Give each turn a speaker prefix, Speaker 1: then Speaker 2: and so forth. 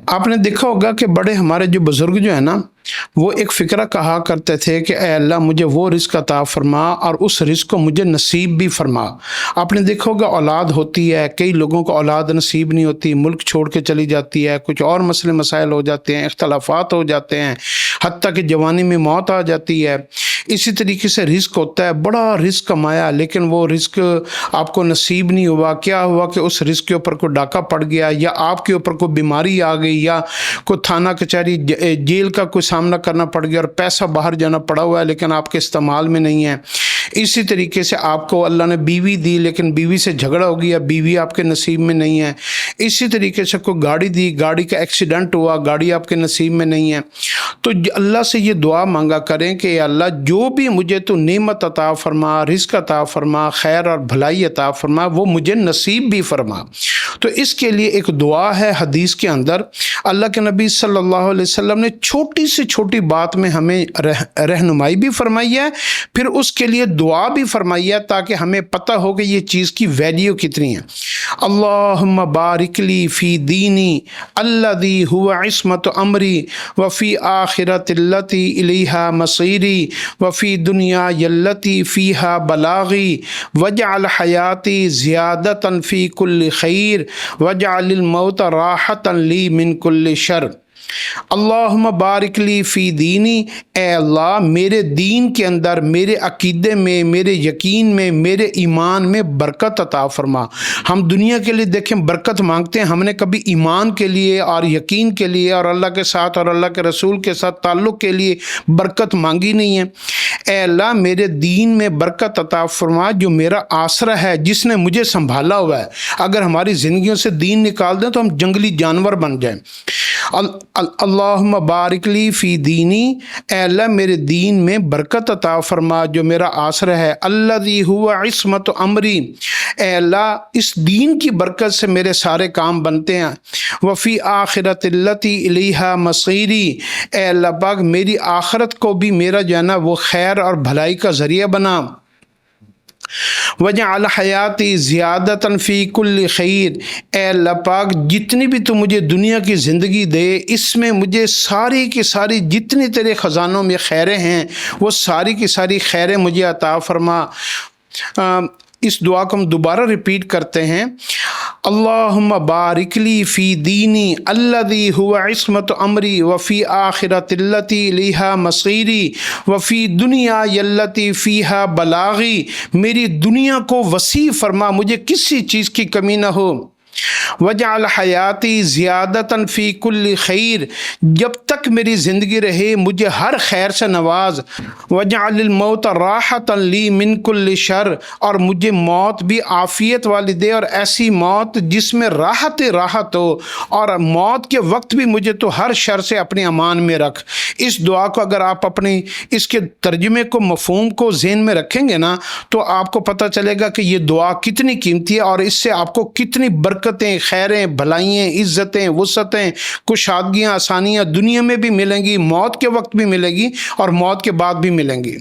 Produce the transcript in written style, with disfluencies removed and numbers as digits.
Speaker 1: आपने देखा होगा कि बड़े हमारे जो बुज़ुर्ग जो है ना, वो एक फ़िक्रा कहा करते थे कि ऐ अल्लाह मुझे वो रिज़्क अता फ़रमा और उस रिज़्क को मुझे नसीब भी फ़रमा। आपने देखा होगा औलाद होती है, कई लोगों को औलाद नसीब नहीं होती, मुल्क छोड़ के चली जाती है, कुछ और मसले मसाइल हो जाते हैं, इख्तलाफ़ात हो जाते हैं, हत्ता कि जवानी में मौत आ जाती है। इसी तरीके से रिज़्क होता है, बड़ा रिज़्क कमाया लेकिन वो रिज़्क आपको नसीब नहीं हुआ। क्या हुआ कि उस रिज़्क के ऊपर कोई डाका पड़ गया या आपके ऊपर कोई बीमारी आ गई या कोई थाना कचहरी जेल का कोई सामना करना पड़ गया और पैसा बाहर जाना पड़ा हुआ है लेकिन आपके इस्तेमाल में नहीं है। इसी तरीके से आपको अल्लाह ने बीवी दी लेकिन बीवी से झगड़ा हो गया, बीवी आपके नसीब में नहीं है। इसी तरीके से कोई गाड़ी दी, गाड़ी का एक्सीडेंट हुआ, गाड़ी आपके नसीब में नहीं है। तो अल्लाह से ये दुआ मांगा करें कि अल्लाह जो भी मुझे तो नेमत अता फरमा, रिज़्क अता फरमा, खैर और भलाई अता फरमा, वो मुझे नसीब भी फरमा। तो इसके लिए एक दुआ है हदीस के अंदर, अल्लाह के नबी सल्लल्लाहु अलैहि वसल्लम ने छोटी से छोटी बात में हमें रहनुमाई भी फरमाई है, फिर उसके लिए दुआ भी फरमाई है ताकि हमें पता हो कि ये चीज़ की वैल्यू कितनी है। अल्लाहुम्मा बारिक ली फ़ी दीनी अल्लज़ी हुवा इस्मतु अमरी व फ़ी आखिरतिल्लती इलैहा मसीरी व फ़ी दुनिया यल्लती फ़ीहा बलागी वजअल हयाती ज़ियादतन फ़ी कुल्लि खैर वजअलिल मौत राहतन ली मिन कुल्लि शर। अल्लाहुम्मा बारिक ली फ़ी दीनी, ए अल्लाह मेरे दीन के अंदर, मेरे अकीदे में, मेरे यकीन में, मेरे ईमान में बरकत अता फरमा। हम दुनिया के लिए देखें बरकत मांगते हैं, हमने कभी ईमान के लिए और यकीन के लिए और अल्लाह के साथ और अल्लाह के रसूल के साथ ताल्लुक़ के लिए बरकत मांगी नहीं है। ए अल्लाह मेरे दीन में बरकत अता फरमा, जो मेरा आसरा है, जिसने मुझे संभाला हुआ है। अगर हमारी ज़िंदगियों से दीन निकाल दें तो हम जंगली जानवर बन जाएं। अल्लाहुम्मा बारिक ली फ़ी दीनी, ए अल्लाह मेरे दीन में बरकत अता फरमा जो मेरा आसरा है। अल्लज़ी हुवा इस्मतु अमरी, ए अल्लाह इस दीन की बरकत से मेरे सारे काम बनते हैं। वफ़ी आखिरतिल्लती इलैहा मसीरी, ए अल्लाह पाक मेरी आखिरत को भी मेरा जो है ना वो खैर और भलाई का ज़रिया बना। वजअल हयाती ज़ियादतन फ़ी कुल्लि खैर, ए अल्लाह पाक जितनी भी तू मुझे दुनिया की ज़िंदगी दे, इसमें मुझे सारी की सारी जितनी तेरे ख़जानों में खैरें हैं वो सारी की सारी खैरें मुझे अता फरमा। इस दुआ को हम दोबारा रिपीट करते हैं। अल्लाहुम्मा बारिक ली फ़ी दीनी अल्लज़ी हुवा इस्मतु अमरी व फ़ी आखिरतिल्लती इलैहा मसीरी व फ़ी दुनिया यल्लती फ़ीहा बलागी, मेरी दुनिया को वसी फरमा, मुझे किसी चीज़ की कमी न हो। वजअल हयाती ज़ियादतन फ़ी कुल्लि खैर, जब तक मेरी ज़िंदगी रहे मुझे हर खैर से नवाज। वजअलिल मौत राहतन ली मिन कुल्लि शर, और मुझे मौत भी आफ़ियत वाली दे और ऐसी मौत जिसमें राहत राहत हो, और मौत के वक्त भी मुझे तो हर शर से अपने अमान में रख। इस दुआ को अगर आप अपने इसके तर्जुमे को, मफ़हूम को ज़हन में रखेंगे ना, तो आपको पता चलेगा कि ये दुआ कितनी कीमती है और इससे आपको कितनी बरकतें, खैरें, भलाइयाँ, इज़्ज़तें, वुसअतें, कुशादगियाँ, आसानियाँ दुनिया में भी मिलेंगी, मौत के वक्त भी मिलेगी और मौत के बाद भी मिलेंगी।